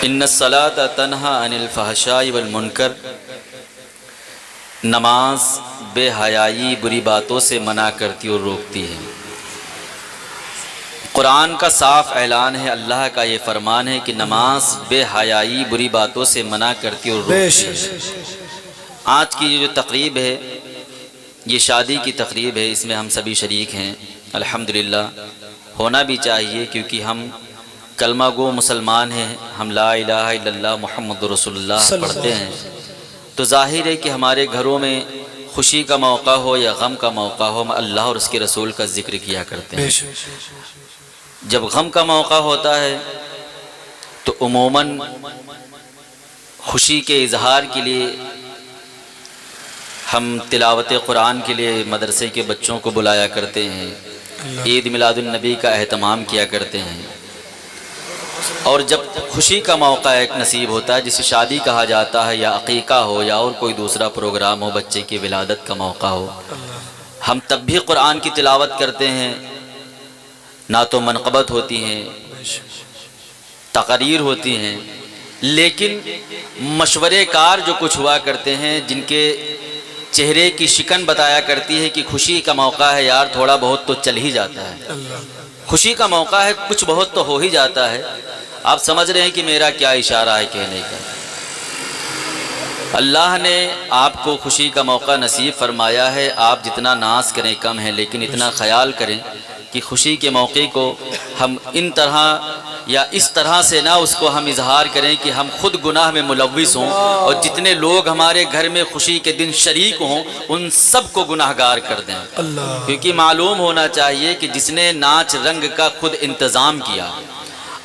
ان الصلاۃ تنہا عن الفحشاء والمنکر، نماز بے حیائی بری باتوں سے منع کرتی اور روکتی ہے۔ قرآن کا صاف اعلان ہے، اللہ کا یہ فرمان ہے کہ نماز بے حیائی بری باتوں سے منع کرتی اور روکتی ہے۔ آج کی یہ جو تقریب ہے یہ شادی کی تقریب ہے، اس میں ہم سبھی شریک ہیں الحمدللہ، ہونا بھی چاہیے کیونکہ ہم کلمہ گو مسلمان ہیں، ہم لا الہ الا اللہ محمد رسول اللہ پڑھتے ہیں، تو ظاہر ہے کہ ہمارے گھروں میں خوشی کا موقع ہو یا غم کا موقع ہو ہم اللہ اور اس کے رسول کا ذکر کیا کرتے ہیں۔ جب غم کا موقع ہوتا ہے تو عموماً خوشی کے اظہار کے لیے ہم تلاوت قرآن کے لیے مدرسے کے بچوں کو بلایا کرتے ہیں، عید میلاد النبی کا اہتمام کیا کرتے ہیں، اور جب خوشی کا موقع ایک نصیب ہوتا ہے جسے شادی کہا جاتا ہے یا عقیقہ ہو یا اور کوئی دوسرا پروگرام ہو، بچے کی ولادت کا موقع ہو، ہم تب بھی قرآن کی تلاوت کرتے ہیں، نعت و منقبت ہوتی ہیں، تقاریر ہوتی ہیں، لیکن مشورے کار جو کچھ ہوا کرتے ہیں جن کے چہرے کی شکن بتایا کرتی ہے کہ خوشی کا موقع ہے یار تھوڑا بہت تو چل ہی جاتا ہے، خوشی کا موقع ہے کچھ بہت تو ہو ہی جاتا ہے۔ آپ سمجھ رہے ہیں کہ میرا کیا اشارہ ہے کہنے کا؟ اللہ نے آپ کو خوشی کا موقع نصیب فرمایا ہے، آپ جتنا ناز کریں کم ہے، لیکن اتنا خیال کریں کہ خوشی کے موقع کو ہم ان طرح یا اس طرح سے نہ اس کو ہم اظہار کریں کہ ہم خود گناہ میں ملوث ہوں اور جتنے لوگ ہمارے گھر میں خوشی کے دن شریک ہوں ان سب کو گناہگار کر دیں، کیونکہ معلوم ہونا چاہیے کہ جس نے ناچ رنگ کا خود انتظام کیا،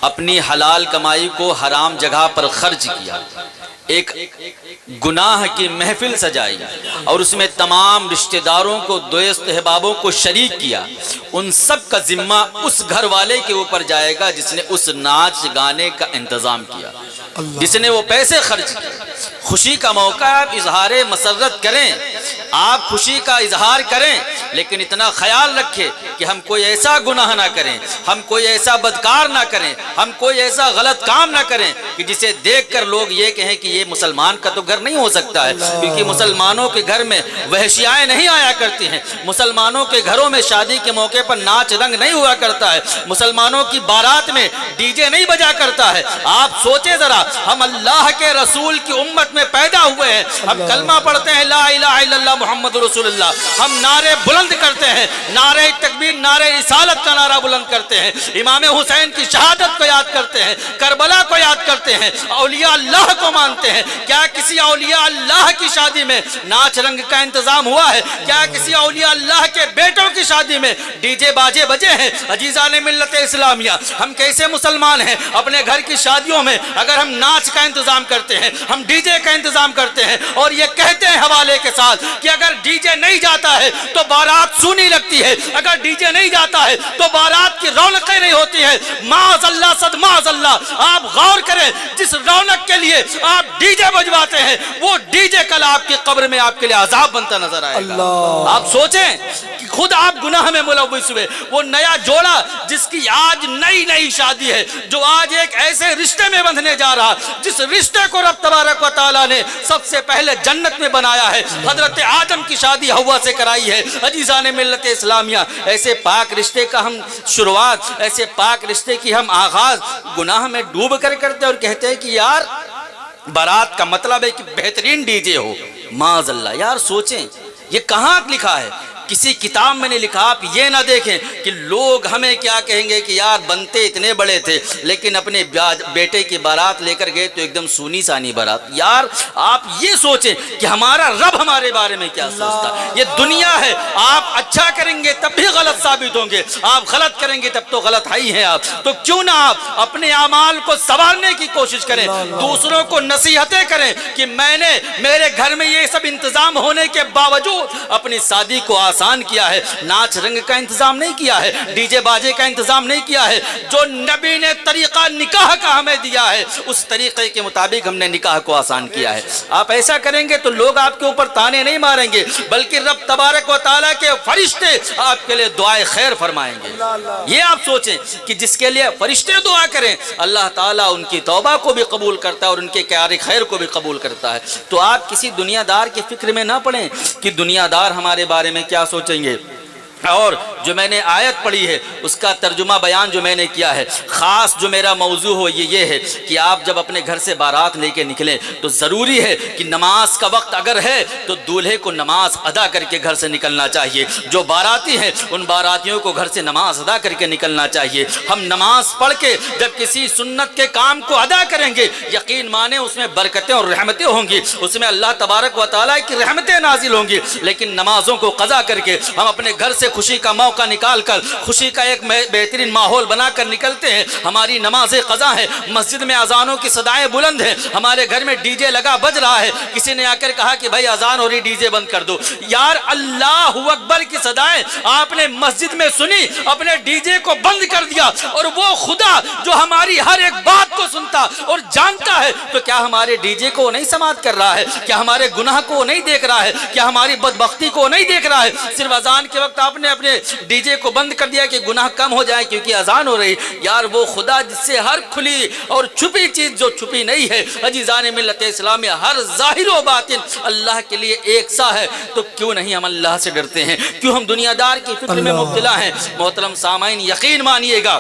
اپنی حلال کمائی کو حرام جگہ پر خرچ کیا، ایک گناہ کی محفل سجائی اور اس میں تمام رشتہ داروں کو دوست احبابوں کو شریک کیا، ان سب کا ذمہ اس گھر والے کے اوپر جائے گا جس نے اس ناچ گانے کا انتظام کیا، جس نے وہ پیسے خرچ کیے۔ خوشی کا موقع آپ اظہار مسرت کریں، آپ خوشی کا اظہار کریں، لیکن اتنا خیال رکھیں کہ ہم کوئی ایسا گناہ نہ کریں، ہم کوئی ایسا بدکار نہ کریں، ہم کوئی ایسا غلط کام نہ کریں کہ جسے دیکھ کر لوگ یہ کہیں کہ یہ مسلمان کا تو گھر نہیں ہو سکتا ہے، کیونکہ مسلمانوں کے گھر میں وحشیائیں نہیں آیا کرتی ہیں، مسلمانوں کے گھروں میں شادی کے موقع پر ناچ رنگ نہیں ہوا کرتا ہے، مسلمانوں کی بارات میں ڈی جے نہیں بجا کرتا ہے۔ آپ سوچیں ذرا، ہم اللہ کے رسول کی امت میں پیدا ہوئے ہیں، ہم کلمہ پڑھتے ہیں لا الہ الا اللہ محمد رسول اللہ، ہم نعرے بلند کرتے ہیں، نعرے تکبیر نعرے رسالت کا نعرہ بلند کرتے ہیں، امام حسین کی شہادت کو یاد کرتے ہیں، کربلا کو یاد کرتے ہیں، اولیاء اللہ کو مانتے ہیں۔ کیا کسی اولیاء اللہ کی شادی میں ناچ رنگ کا انتظام ہوا ہے؟ کیا کسی اولیاء اللہ کے بیٹوں کی شادی میں ڈی جے باجے بجے ہیں؟ عزیزان ملت اسلامیہ، ہم کیسے مسلمان ہیں اپنے گھر کی شادیوں میں اگر ہم ناچ کا انتظام کرتے ہیں، ہم ڈی جے کا انتظام کرتے ہیں اور یہ کہتے ہیں حوالے کے ساتھ کہ اگر ڈی جے نہیں جاتا ہے تو بارات سونی لگتی ہے، اگر ڈی جے نہیں جاتا ہے تو بارات کی رونقیں نہیں ہوتی ہیں۔ معاذ اللہ صد معاذ اللہ، آپ غور کریں جس رونق کے لیے آپ ڈی جے بجواتے ہیں وہ ڈی جے کل آپ کی قبر میں آپ کے لیے عذاب بنتا نظر آئے گا۔ آپ سوچیں کہ خود آپ گناہ میں ملوث ہوئے، وہ نیا جوڑا جس کی آج نئی شادی ہے، جو آج ایک ایسے رشتے میں بندھنے جا رہا جس رشتے کو رب تبارک و تعالیٰ نے سب سے پہلے جنت میں بنایا ہے، حضرت آدم کی شادی ہوا سے کرائی ہے۔ عزیزان ملت اسلامیہ، ایسے پاک رشتے کا ہم شروعات، ایسے پاک رشتے کی ہم آغاز گناہ میں ڈوب کر کرتے اور کہتے ہیں کہ یار بارات کا مطلب ہے کہ بہترین ڈی جے ہو۔ معاذ اللہ، یار سوچیں یہ کہاں لکھا ہے؟ کسی کتاب میں نے لکھا۔ آپ یہ نہ دیکھیں کہ لوگ ہمیں کیا کہیں گے کہ یار بنتے اتنے بڑے تھے لیکن اپنے بیٹے کی بارات لے کر گئے تو ایک دم سونی سانی بارات۔ یار آپ یہ سوچیں کہ ہمارا رب ہمارے بارے میں کیا سوچتا ہے۔ یہ دنیا ہے، آپ اچھا کریں گے تب بھی غلط ثابت ہوں گے، آپ غلط کریں گے تب تو غلط ہی ہیں آپ۔ تو کیوں نہ آپ اپنے اعمال کو سنوارنے کی کوشش کریں، دوسروں کو نصیحتیں کریں کہ میں نے میرے گھر میں یہ سب انتظام ہونے کے باوجود اپنی شادی کو آسان آسان کیا ہے، ناچ رنگ کا انتظام نہیں کیا ہے، ڈی جے باجے کا انتظام نہیں کیا ہے، جو نبی نے طریقہ نکاح کا ہمیں دیا ہے اس طریقے کے مطابق ہم نے نکاح کو آسان کیا ہے۔ آپ ایسا کریں گے تو لوگ آپ کے اوپر تانے نہیں ماریں گے، بلکہ رب تبارک و تعالیٰ کے فرشتے آپ کے لیے دعائے خیر فرمائیں گے۔ یہ آپ سوچیں کہ جس کے لیے فرشتے دعا کریں اللہ تعالیٰ ان کی توبہ کو بھی قبول کرتا ہے اور ان کے کار خیر کو بھی قبول کرتا ہے۔ تو آپ کسی دنیا دار کی فکر میں نہ پڑیں کہ دنیا دار ہمارے بارے میں کیا سوچیں گے۔ اور جو میں نے آیت پڑھی ہے اس کا ترجمہ بیان جو میں نے کیا ہے، خاص جو میرا موضوع ہو یہ ہے کہ آپ جب اپنے گھر سے بارات لے کے نکلیں تو ضروری ہے کہ نماز کا وقت اگر ہے تو دولہے کو نماز ادا کر کے گھر سے نکلنا چاہیے۔ جو باراتی ہیں ان باراتیوں کو گھر سے نماز ادا کر کے نکلنا چاہیے۔ ہم نماز پڑھ کے جب کسی سنت کے کام کو ادا کریں گے یقین مانیں اس میں برکتیں اور رحمتیں ہوں گی، اس میں اللہ تبارک و تعالیٰ کی رحمتیں نازل ہوں گی۔ لیکن نمازوں کو قضا کر کے ہم اپنے گھر سے خوشی کا موقع نکال کر خوشی کا ایک بہترین ماحول بنا کر نکلتے ہیں، ہماری نمازیں قضا ہیں، مسجد میں اذانوں کی صدائیں بلند ہیں، ہمارے گھر میں ڈی جے لگا بج رہا ہے، کسی نے آ کر کہا کہ بھائی اذان ہو رہی ڈی جے بند کر دو، یار اللہ اکبر کی صدائیں آپ نے مسجد میں سنی، اپنے ڈی جے کو بند کر دیا، اور وہ خدا جو ہماری ہر ایک بات کو سنتا اور جانتا ہے تو کیا ہمارے ڈی جے کو نہیں سماعت کر رہا ہے؟ کیا ہمارے گناہ کو نہیں دیکھ رہا ہے؟ کیا ہماری بدبختی کو نہیں دیکھ رہا ہے؟ صرف اذان کے وقت آپ نے اپنے ڈی جے کو بند کر دیا کہ گناہ کم ہو جائے کیونکہ اذان ہو رہی، یار وہ خدا جس سے ہر کھلی اور چھپی چیز جو چھپی نہیں ہے، عزیزان ملت اسلامی ہر ظاہر و باطن اللہ کے لیے ایک سا ہے، تو کیوں نہیں ہم اللہ سے ڈرتے ہیں؟ کیوں ہم دنیا دار کی فکر میں مبتلا ہیں؟ محترم سامعین یقین مانیے گا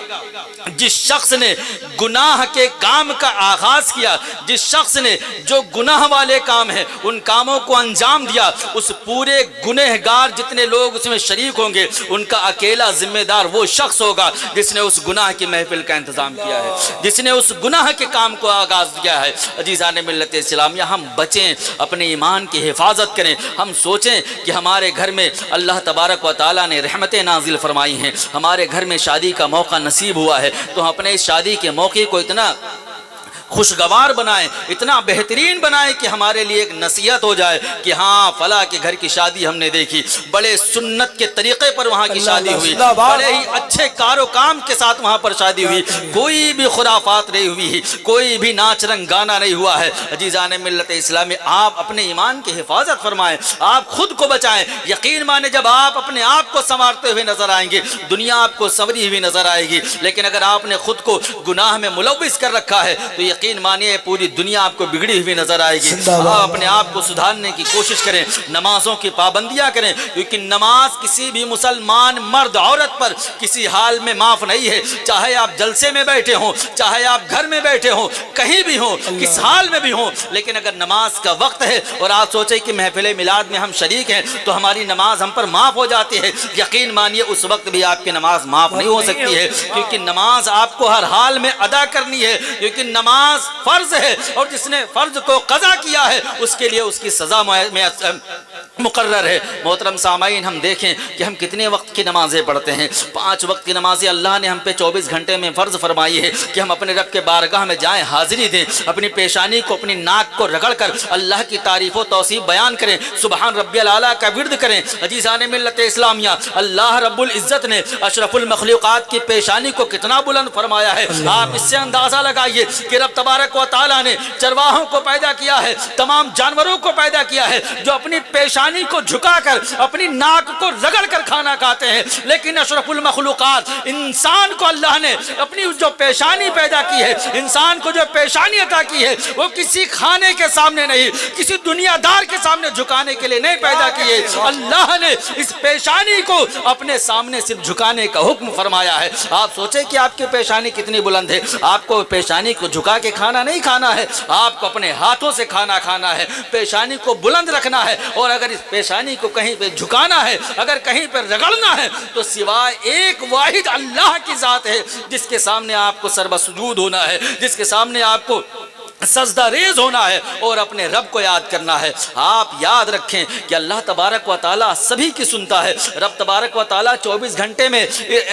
جس شخص نے گناہ کے کام کا آغاز کیا، جس شخص نے جو گناہ والے کام ہیں ان کاموں کو انجام دیا، اس پورے گنہگار جتنے لوگ اس میں شریک ہوں گے ان کا اکیلا ذمہ دار وہ شخص ہوگا جس نے اس گناہ کی محفل کا انتظام کیا ہے، جس نے اس گناہ کے کام کو آغاز کیا ہے۔ عزیزان ملت اسلامیہ ہم بچیں، اپنے ایمان کی حفاظت کریں، ہم سوچیں کہ ہمارے گھر میں اللہ تبارک و تعالیٰ نے رحمتیں نازل فرمائی ہیں، ہمارے گھر میں شادی کا موقع نصیب ہوا ہے تو ہم اپنے اس شادی کے موقع کو اتنا خوشگوار بنائیں، اتنا بہترین بنائیں کہ ہمارے لیے ایک نصیحت ہو جائے کہ ہاں فلاں کے گھر کی شادی ہم نے دیکھی، بڑے سنت کے طریقے پر وہاں کی شادی ہوئی، بڑے ہی اچھے کار و کام کے ساتھ وہاں پر شادی ہوئی، کوئی بھی خرافات نہیں ہوئی، کوئی بھی ناچ رنگ گانا نہیں ہوا ہے۔ عزیزان ملت اسلامی آپ اپنے ایمان کی حفاظت فرمائیں، آپ خود کو بچائیں، یقین مانے جب آپ اپنے آپ کو سنوارتے ہوئے نظر آئیں گے دنیا آپ کو سنوری ہوئی نظر آئے گی، لیکن اگر آپ نے خود کو گناہ میں ملوث کر رکھا ہے تو یقین مانیے پوری دنیا آپ کو بگڑی ہوئی نظر آئے گی۔ آپ اپنے آپ کو سدھارنے کی کوشش کریں، نمازوں کی پابندیاں کریں، کیونکہ نماز کسی بھی مسلمان مرد عورت پر کسی حال میں معاف نہیں ہے، چاہے آپ جلسے میں بیٹھے ہوں، چاہے آپ گھر میں بیٹھے ہوں، کہیں بھی ہوں، کس حال میں بھی ہوں، لیکن اگر نماز کا وقت ہے اور آپ سوچیں کہ محفل میلاد میں ہم شریک ہیں تو ہماری نماز ہم پر معاف ہو جاتی ہے، یقین مانیے اس وقت بھی آپ کی نماز معاف نہیں ہو سکتی ہے، کیونکہ نماز آپ کو ہر حال میں ادا کرنی ہے، کیونکہ نماز فرض ہے اور جس نے فرض کو قضا کیا ہے اس کے لیے اس کی سزا مقرر ہے۔ محترم سامعین ہم دیکھیں کہ ہم کتنے وقت کی نمازیں پڑھتے ہیں، 5 وقت کی نمازیں اللہ نے ہم پہ 24 گھنٹے میں فرض فرمائی ہے کہ ہم اپنے رب کے بارگاہ میں جائیں، حاضری دیں، اپنی پیشانی کو اپنی ناک کو رگڑ کر اللہ کی تعریف و توصیف بیان کریں، سبحان ربی الاعلیٰ کا ورد کریں۔ عزیزان ملت اسلامیہ اللہ رب العزت نے اشرف المخلوقات کی پیشانی کو کتنا بلند فرمایا ہے، آپ اس سے اندازہ لگائیے کہ رب تبارک و تعالیٰ نے چرواہوں کو پیدا کیا ہے، تمام جانوروں کو پیدا کیا ہے جو اپنی پیشانی کو جھکا کر اپنی ناک کو رگڑ کر کھانا کھاتے ہیں، لیکن اشرف المخلوقات انسان کو اللہ نے اپنی جو پیشانی پیدا کی ہے، انسان کو جو پیشانی عطا کی ہے وہ کسی کھانے کے سامنے نہیں، کسی دنیا دار کے سامنے جھکانے کے لیے نہیں پیدا کی ہے، اللہ نے اس پیشانی کو اپنے سامنے صرف جھکانے کا حکم فرمایا ہے۔ آپ سوچیں کہ آپ کی پیشانی کتنی بلند ہے، آپ کو پیشانی کو جھکا کے کھانا نہیں کھانا ہے، آپ کو اپنے ہاتھوں سے کھانا کھانا ہے، پیشانی کو بلند رکھنا ہے، اور اگر اس پیشانی کو کہیں پہ جھکانا ہے، اگر کہیں پہ رگڑنا ہے تو سوائے ایک واحد اللہ کی ذات ہے جس کے سامنے آپ کو سربسجود ہونا ہے، جس کے سامنے آپ کو سجدہ ریز ہونا ہے اور اپنے رب کو یاد کرنا ہے۔ آپ یاد رکھیں کہ اللہ تبارک و تعالیٰ سبھی کی سنتا ہے۔ رب تبارک و تعالیٰ 24 گھنٹے میں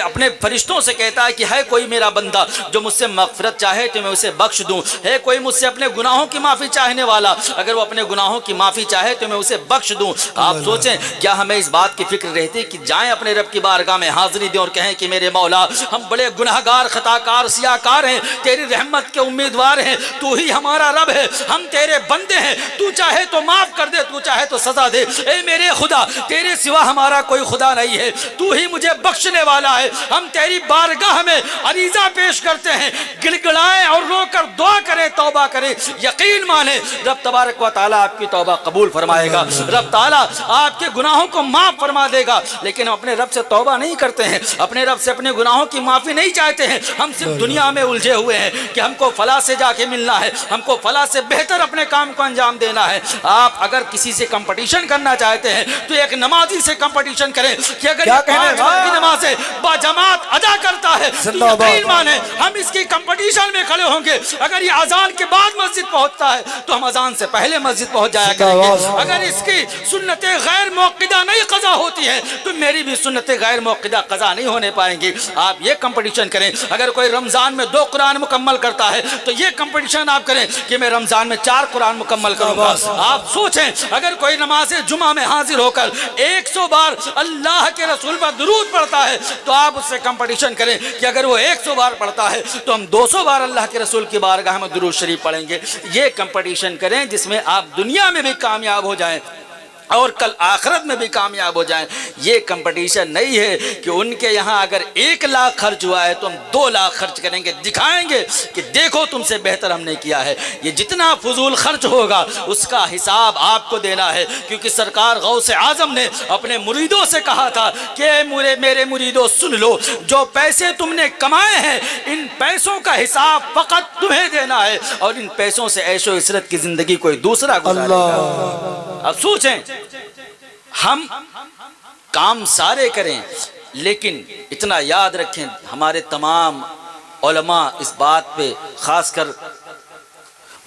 اپنے فرشتوں سے کہتا ہے کہ ہے کوئی میرا بندہ جو مجھ سے مغفرت چاہے تو میں اسے بخش دوں، ہے کوئی مجھ سے اپنے گناہوں کی معافی چاہنے والا، اگر وہ اپنے گناہوں کی معافی چاہے تو میں اسے بخش دوں۔ آپ سوچیں کیا ہمیں اس بات کی فکر رہتی کہ جائیں اپنے رب کی بارگاہ میں حاضری دیں اور کہیں کہ میرے مولا ہم بڑے گناہگار، خطا کار، سیاہ کار ہیں، تیری رحمت کے امیدوار ہیں، تو ہی ہمارا رب ہے، ہم تیرے بندے ہیں، تو چاہے تو معاف کر دے، تو چاہے تو سزا دے، اے میرے خدا تیرے سوا ہمارا کوئی خدا نہیں ہے، تو ہی مجھے بخشنے والا ہے، ہم تیری بارگاہ میں عریضہ پیش کرتے ہیں، گڑ گڑائیں اور رو کر دعا کریں، توبہ کریں، یقین مانیں رب تبارک و تعالیٰ آپ کی توبہ قبول فرمائے گا، رب تعالیٰ آپ کے گناہوں کو معاف فرما دے گا۔ لیکن ہم اپنے رب سے توبہ نہیں کرتے ہیں، اپنے رب سے اپنے گناہوں کی معافی نہیں چاہتے ہیں، ہم صرف دنیا میں الجھے ہوئے ہیں کہ ہم کو فلاں سے جا کے ملنا ہے، ہم کو فلاں سے بہتر اپنے کام کو انجام دینا ہے۔ آپ اگر کسی سے کمپٹیشن کرنا چاہتے ہیں تو ایک نمازی سے کمپٹیشن کریں کہ اگر یہ 5 وقت کی نمازیں با جماعت ادا کرتا ہے تو یقین مانیں ہم اس کی کمپٹیشن میں کھڑے ہوں گے۔ اگر یہ اذان کے بعد مسجد پہنچتا ہے تو ہم اذان سے پہلے مسجد پہنچ جایا کریں گے۔ اگر اس کی سنت غیر موقدہ نہیں قضا ہوتی ہے تو میری بھی سنت غیر موقدہ قضا نہیں ہونے پائیں گی۔ آپ یہ کمپٹیشن کریں۔ اگر کوئی رمضان میں 2 قرآن مکمل کرتا ہے تو یہ کمپٹیشن آپ کریں کہ میں رمضان میں 4 قرآن مکمل کروں گا۔ آپ سوچیں اگر کوئی نماز جمعہ میں حاضر ہو کر 100 بار اللہ کے رسول پر درود پڑھتا ہے تو آپ اس سے کمپٹیشن کریں کہ اگر وہ 100 بار پڑھتا ہے تو ہم 200 بار اللہ کے رسول کی بارگاہ میں درود شریف پڑھیں گے۔ یہ کمپٹیشن کریں جس میں آپ دنیا میں بھی کامیاب ہو جائیں اور کل آخرت میں بھی کامیاب ہو جائیں۔ یہ کمپٹیشن نہیں ہے کہ ان کے یہاں اگر 1 لاکھ خرچ ہوا ہے تو ہم 2 لاکھ خرچ کریں گے، دکھائیں گے کہ دیکھو تم سے بہتر ہم نے کیا ہے۔ یہ جتنا فضول خرچ ہوگا اس کا حساب آپ کو دینا ہے، کیونکہ سرکار غوث اعظم نے اپنے مریدوں سے کہا تھا کہ میرے مریدوں سن لو، جو پیسے تم نے کمائے ہیں ان پیسوں کا حساب فقط تمہیں دینا ہے، اور ان پیسوں سے عیش و عشرت کی زندگی کوئی دوسرا گزارے گا۔ اب سوچیں ہم کام سارے کریں لیکن اتنا یاد رکھیں ہمارے تمام علماء اس بات پہ، خاص کر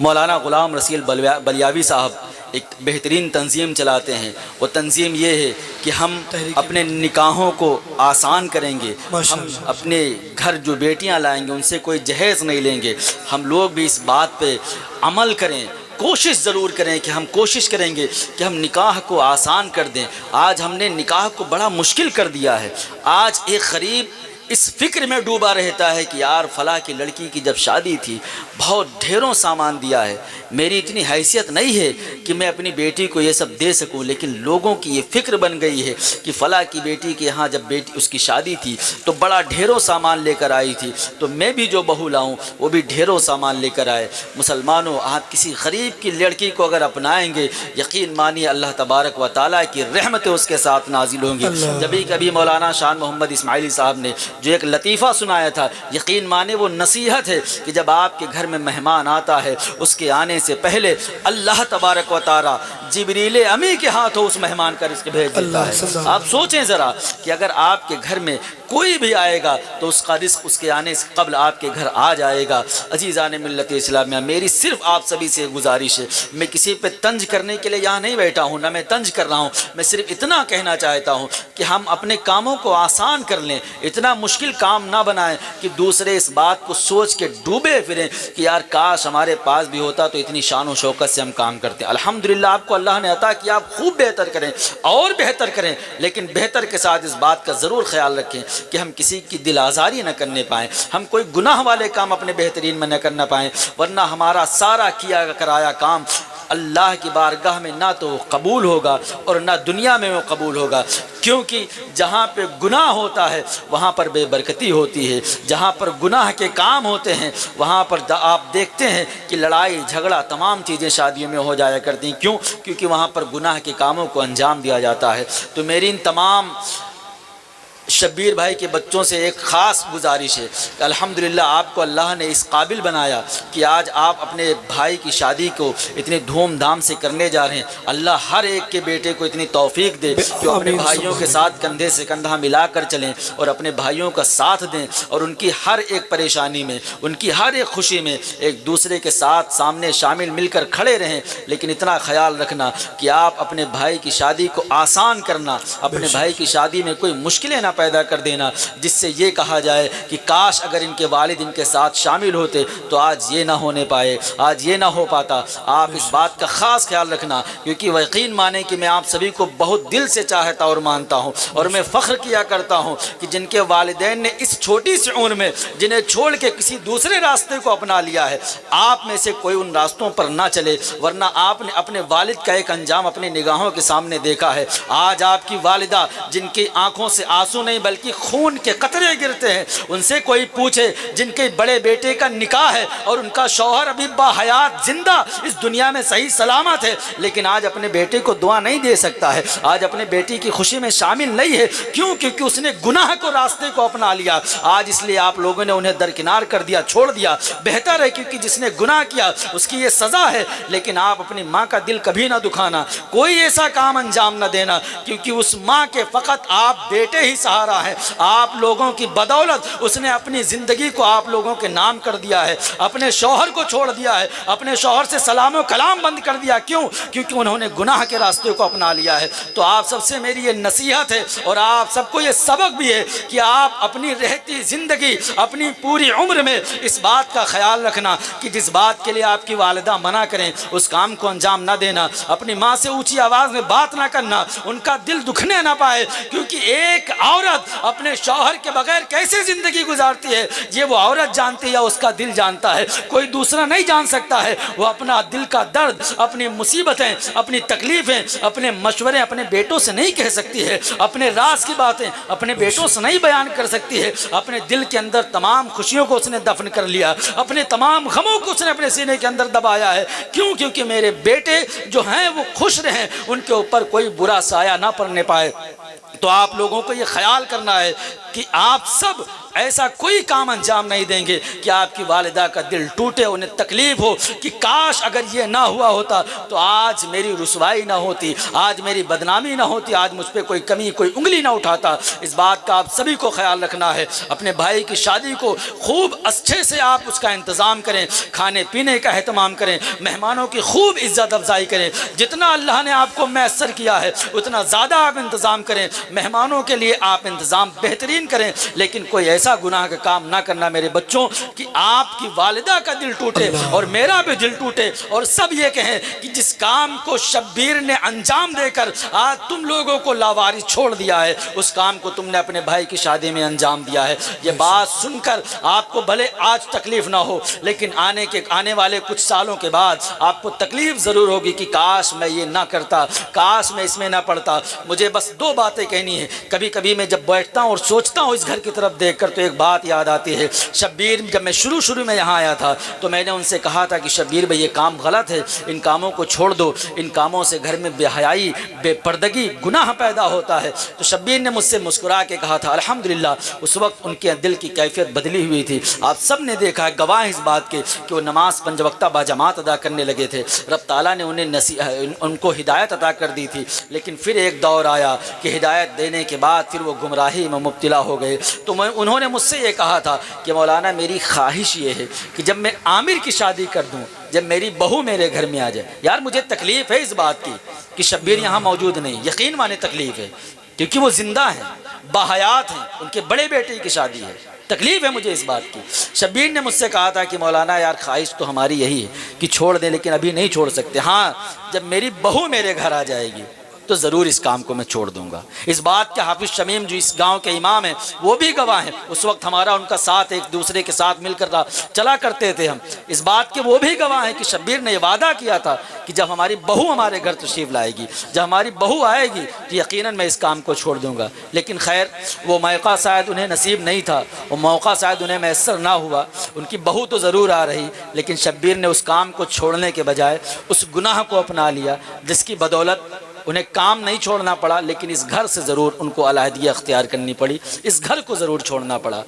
مولانا غلام رسول بلیاوی صاحب ایک بہترین تنظیم چلاتے ہیں۔ وہ تنظیم یہ ہے کہ ہم اپنے نکاحوں کو آسان کریں گے، ہم اپنے گھر جو بیٹیاں لائیں گے ان سے کوئی جہیز نہیں لیں گے۔ ہم لوگ بھی اس بات پہ عمل کریں، کوشش ضرور کریں کہ ہم کوشش کریں گے کہ ہم نکاح کو آسان کر دیں۔ آج ہم نے نکاح کو بڑا مشکل کر دیا ہے۔ آج ایک غریب اس فکر میں ڈوبا رہتا ہے کہ یار فلاں کی لڑکی کی جب شادی تھی بہت ڈھیروں سامان دیا ہے، میری اتنی حیثیت نہیں ہے کہ میں اپنی بیٹی کو یہ سب دے سکوں، لیکن لوگوں کی یہ فکر بن گئی ہے کہ فلاں کی بیٹی کے یہاں جب بیٹی اس کی شادی تھی تو بڑا ڈھیروں سامان لے کر آئی تھی، تو میں بھی جو بہو لاؤں وہ بھی ڈھیروں سامان لے کر آئے۔ مسلمانوں آپ کسی غریب کی لڑکی کو اگر اپنائیں گے یقین مانیے اللہ تبارک و تعالیٰ کی رحمتیں اس کے ساتھ نازل ہوں گی۔ جبھی کبھی مولانا شان محمد اسماعیلی صاحب نے جو ایک لطیفہ سنایا تھا، یقین مانے وہ نصیحت ہے کہ جب آپ کے گھر میں مہمان آتا ہے اس کے آنے سے پہلے اللہ تبارک و تعالیٰ جبریل امی کے ہاتھوں اس مہمان کا رزق بھیج دیتا ہے۔ آپ سوچیں ذرا کہ اگر آپ کے گھر میں کوئی بھی آئے گا تو اس کا رزق اس کے آنے سے قبل آپ کے گھر آ جائے گا۔ عزیزان ملت اسلامیہ، میری صرف آپ سبھی سے گزارش ہے، میں کسی پہ طنز کرنے کے لیے یہاں نہیں بیٹھا ہوں، نہ میں طنز کر رہا ہوں، میں صرف اتنا کہنا چاہتا ہوں کہ ہم اپنے کاموں کو آسان کر لیں، اتنا مشکل کام نہ بنائیں کہ دوسرے اس بات کو سوچ کے ڈوبے پھریں کہ یار کاش ہمارے پاس بھی ہوتا تو اتنی شان و شوکت سے ہم کام کرتے۔ الحمدللہ آپ کو اللہ نے عطا کیا، آپ خوب بہتر کریں اور بہتر کریں، لیکن بہتر کے ساتھ اس بات کا ضرور خیال رکھیں کہ ہم کسی کی دل آزاری نہ کرنے پائیں، ہم کوئی گناہ والے کام اپنے بہترین میں نہ کرنا پائیں، ورنہ ہمارا سارا کیا کرایا کام اللہ کی بارگاہ میں نہ تو قبول ہوگا اور نہ دنیا میں وہ قبول ہوگا، کیونکہ جہاں پہ گناہ ہوتا ہے وہاں پر بے برکتی ہوتی ہے، جہاں پر گناہ کے کام ہوتے ہیں وہاں پر آپ دیکھتے ہیں کہ لڑائی جھگڑا تمام چیزیں شادیوں میں ہو جایا کرتی ہیں۔ کیوں؟ کیونکہ وہاں پر گناہ کے کاموں کو انجام دیا جاتا ہے۔ تو میری ان تمام شبیر بھائی کے بچوں سے ایک خاص گزارش ہے کہ الحمدللہ آپ کو اللہ نے اس قابل بنایا کہ آج آپ اپنے بھائی کی شادی کو اتنے دھوم دھام سے کرنے جا رہے ہیں۔ اللہ ہر ایک کے بیٹے کو اتنی توفیق دے کہ وہ اپنے بھائیوں کے ساتھ کندھے سے کندھا ملا کر چلیں اور اپنے بھائیوں کا ساتھ دیں، اور ان کی ہر ایک پریشانی میں، ان کی ہر ایک خوشی میں ایک دوسرے کے ساتھ سامنے شامل مل کر کھڑے رہیں۔ لیکن اتنا خیال رکھنا کہ آپ اپنے بھائی کی شادی کو آسان کرنا، اپنے بھائی کی شادی میں کوئی مشکلیں نہ پیدا کر دینا جس سے یہ کہا جائے کہ کاش اگر ان کے والد ان کے ساتھ شامل ہوتے تو آج یہ نہ ہونے پائے، آج یہ نہ ہو پاتا۔ آپ اس بات کا خاص خیال رکھنا، کیونکہ یقین مانے کہ میں آپ سبھی کو بہت دل سے چاہتا اور مانتا ہوں، اور میں فخر کیا کرتا ہوں کہ جن کے والدین نے اس چھوٹی سی عمر میں جنہیں چھوڑ کے کسی دوسرے راستے کو اپنا لیا ہے، آپ میں سے کوئی ان راستوں پر نہ چلے، ورنہ آپ نے اپنے والد کا ایک انجام اپنی نگاہوں کے سامنے دیکھا ہے۔ آج آپ کی والدہ جن کی آنکھوں سے آنسو نہیں بلکہ خون کے قطرے گرتے ہیں، ان سے کوئی پوچھے جن کے بڑے بیٹے کا نکاح ہے اور ان کا شوہر ابھی باحیات زندہ اس دنیا میں صحیح سلامت ہے، لیکن آج اپنے بیٹے کو دعا نہیں دے سکتا ہے، آج اپنے بیٹی کی خوشی میں شامل نہیں ہے۔ کیوں؟ کیونکہ اس نے گناہ کو راستے کو اپنا لیا۔ آج اس لیے آپ لوگوں نے انہیں درکنار کر دیا، چھوڑ دیا۔ بہتر ہے، کیونکہ جس نے گناہ کیا اس کی یہ سزا ہے، لیکن آپ اپنی ماں کا دل کبھی نہ دکھانا، کوئی ایسا کام انجام نہ دینا، کیونکہ اس ماں کے فقط آپ بیٹے ہی سہارا ہے۔ آپ لوگوں کی بدولت اس نے اپنی زندگی کو آپ لوگوں کے نام کر دیا ہے، اپنے شوہر کو چھوڑ دیا ہے، اپنے شوہر سے سلام و کلام بند کر دیا۔ کیوں؟ کیونکہ انہوں نے گناہ کے راستے کو اپنا لیا ہے۔ تو آپ سب سے میری یہ نصیحت ہے اور آپ سب کو یہ سبق بھی ہے کہ آپ اپنی رہتی زندگی، اپنی پوری عمر میں اس بات کا خیال رکھنا کہ جس بات کے لیے آپ کی والدہ منع کریں اس کام کو انجام نہ دینا، اپنی ماں سے اونچی آواز میں بات نہ کرنا، ان کا دل دکھنے نہ پائے، کیونکہ ایک عورت اپنے شوہر کے بغیر کیسے زندگی گزارتی ہے یہ وہ عورت جانتی ہے یا اس کا دل جانتا ہے، کوئی دوسرا نہیں جان سکتا ہے۔ وہ اپنا دل کا درد، اپنی مصیبتیں، اپنی تکلیفیں، اپنے مشورے اپنے بیٹوں سے نہیں کہہ سکتی ہے، اپنے راز کی باتیں اپنے بیٹوں سے نہیں بیان کر سکتی ہے۔ اپنے دل کے اندر تمام خوشیوں کو اس نے دفن کر لیا، اپنے تمام غموں کو اس نے اپنے سینے کے اندر دبایا ہے۔ کیوں؟ کیونکہ میرے بیٹے جو ہیں وہ خوش رہیں، ان کے اوپر کوئی برا سایہ نہ پڑنے پائے۔ تو آپ لوگوں کو یہ خیال کرنا ہے کہ آپ سب ایسا کوئی کام انجام نہیں دیں گے کہ آپ کی والدہ کا دل ٹوٹے، انہیں تکلیف ہو کہ کاش اگر یہ نہ ہوا ہوتا تو آج میری رسوائی نہ ہوتی، آج میری بدنامی نہ ہوتی، آج مجھ پہ کوئی کمی، کوئی انگلی نہ اٹھاتا۔ اس بات کا آپ سبھی کو خیال رکھنا ہے۔ اپنے بھائی کی شادی کو خوب اچھے سے آپ اس کا انتظام کریں، کھانے پینے کا اہتمام کریں، مہمانوں کی خوب عزت افزائی کریں، جتنا اللہ نے آپ کو میسر کیا ہے اتنا زیادہ آپ انتظام کریں، مہمانوں کے لیے آپ انتظام بہترین کریں، لیکن کوئی ایسا گناہ کا کام نہ کرنا میرے بچوں کہ آپ کی والدہ کا دل ٹوٹے اور میرا بھی دل ٹوٹے، اور سب یہ کہیں کہ جس کام کو شبیر نے انجام دے کر آج تم لوگوں کو لاوارث چھوڑ دیا ہے اس کام کو تم نے اپنے بھائی کی شادی میں انجام دیا ہے۔ یہ بات سن کر آپ کو بھلے آج تکلیف نہ ہو، لیکن آنے والے کچھ سالوں کے بعد آپ کو تکلیف ضرور ہوگی کہ کاش میں یہ نہ کرتا، کاش میں اس میں نہ پڑتا۔ مجھے بس دو باتیں کہنی ہیں۔ کبھی کبھی میں جب بیٹھتا ہوں اور سوچتا ہوں اس گھر کی طرف دیکھ کر تو ایک بات یاد آتی ہے۔ شبیر جب میں شروع میں یہاں آیا تھا تو میں نے ان سے کہا تھا کہ شبیر بھائی یہ کام غلط ہے، ان کاموں کو چھوڑ دو، ان کاموں سے گھر میں بے حیائی، بے پردگی، گناہ پیدا ہوتا ہے۔ تو شبیر نے مجھ سے مسکرا کے کہا تھا، الحمدللہ اس وقت ان کے دل کی کیفیت بدلی ہوئی تھی۔ آپ سب نے دیکھا ہے، گواہ اس بات کے کہ وہ نماز 5 وقتہ باجماعت ادا کرنے لگے تھے۔ رب تعالیٰ نے ان کو ہدایت عطا کر دی تھی، لیکن پھر ایک دور آیا کہ ہدایت دینے کے بعد پھر وہ گمراہی میں مبتلا ہو گئے۔ تو انہوں نے مجھ سے یہ کہا تھا کہ مولانا میری خواہش یہ ہے کہ جب میں عامر کی شادی کر دوں، جب میری بہو میرے گھر میں آ جائے، یار مجھے تکلیف ہے اس بات کی کہ شبیر یہاں موجود نہیں، یقین مانے تکلیف ہے، کیونکہ وہ زندہ ہیں، باحیات ہیں، ان کے بڑے بیٹے کی شادی ہے، تکلیف ہے مجھے اس بات کی۔ شبیر نے مجھ سے کہا تھا کہ مولانا یار خواہش تو ہماری یہی ہے کہ چھوڑ دیں، لیکن ابھی نہیں چھوڑ سکتے، ہاں جب میری بہو میرے گھر آ جائے گی تو ضرور اس کام کو میں چھوڑ دوں گا۔ اس بات کے حافظ شمیم جو اس گاؤں کے امام ہیں وہ بھی گواہ ہیں، اس وقت ہمارا ان کا ساتھ ایک دوسرے کے ساتھ مل کر چلا کرتے تھے ہم، اس بات کے وہ بھی گواہ ہیں کہ شبیر نے یہ وعدہ کیا تھا کہ جب ہماری بہو ہمارے گھر تشریف لائے گی، جب ہماری بہو آئے گی تو یقیناً میں اس کام کو چھوڑ دوں گا۔ لیکن خیر وہ موقع شاید انہیں نصیب نہیں تھا، وہ موقع شاید انہیں میسر نہ ہوا، ان کی بہو تو ضرور آ رہی، لیکن شبیر نے اس کام کو چھوڑنے کے بجائے اس گناہ کو اپنا لیا جس کی بدولت انہیں کام نہیں چھوڑنا پڑا، لیکن اس گھر سے ضرور ان کو علیحدگی اختیار کرنی پڑی، اس گھر کو ضرور چھوڑنا پڑا۔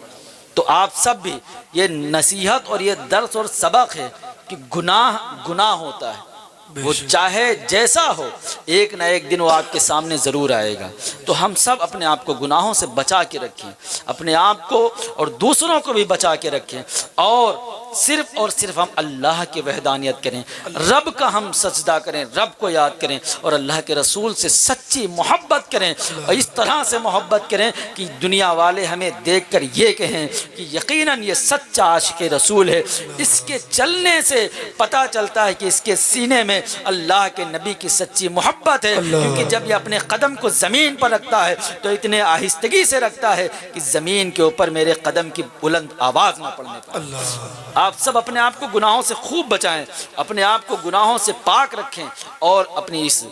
تو آپ سب بھی یہ نصیحت اور یہ درس اور سبق ہے کہ گناہ ہوتا ہے، وہ چاہے جیسا ہو ایک نہ ایک دن وہ آپ کے سامنے ضرور آئے گا۔ تو ہم سب اپنے آپ کو گناہوں سے بچا کے رکھیں، اپنے آپ کو اور دوسروں کو بھی بچا کے رکھیں، اور صرف ہم اللہ کی وحدانیت کریں، رب کا ہم سجدہ کریں، رب کو یاد کریں، اور اللہ کے رسول سے سچی محبت کریں، اور اس طرح سے محبت کریں کہ دنیا والے ہمیں دیکھ کر یہ کہیں کہ یقیناً یہ سچا عاشق رسول ہے۔ اس کے چلنے سے پتہ چلتا ہے کہ اس کے سینے میں اللہ کے نبی کی سچی محبت ہے، کیونکہ جب یہ اپنے قدم کو زمین پر رکھتا ہے تو اتنے آہستگی سے رکھتا ہے کہ زمین کے اوپر میرے قدم کی بلند آواز نہ پڑنے پائے۔ آپ سب اپنے آپ کو گناہوں سے خوب بچائیں، اپنے آپ کو گناہوں سے پاک رکھیں، اور اپنی اس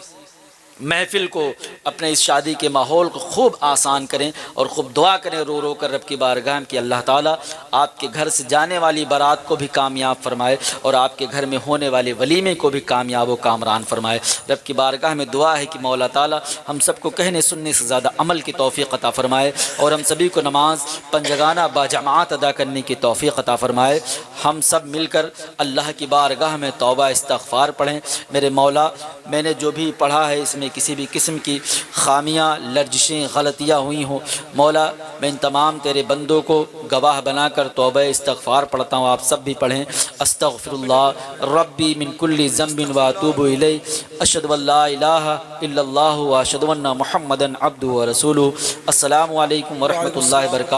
محفل کو، اپنے اس شادی کے ماحول کو خوب آسان کریں، اور خوب دعا کریں رو رو کر رب کی بارگاہ میں کہ اللہ تعالیٰ آپ کے گھر سے جانے والی بارات کو بھی کامیاب فرمائے، اور آپ کے گھر میں ہونے والے ولیمے کو بھی کامیاب و کامران فرمائے۔ رب کی بارگاہ میں دعا ہے کہ مولا تعالیٰ ہم سب کو کہنے سننے سے زیادہ عمل کی توفیق عطا فرمائے، اور ہم سبھی کو نماز پنجگانہ باجماعت ادا کرنے کی توفیق عطا فرمائے۔ ہم سب مل کر اللہ کی بارگاہ میں توبہ استغفار پڑھیں۔ میرے مولا، میں نے جو بھی پڑھا ہے اس میں کسی بھی قسم کی خامیاں، لرزشیں، غلطیاں ہوئی ہوں، مولا میں ان تمام تیرے بندوں کو گواہ بنا کر توبہ استغفار پڑھتا ہوں، آپ سب بھی پڑھیں۔ استغفر اللہ ربی من کل ذنب واتوب الیہ، اشہد ان لا الہ الا اللہ واشہد ان محمدا عبدہ ورسولہ۔ السلام علیکم ورحمۃ اللہ وبرکاتہ۔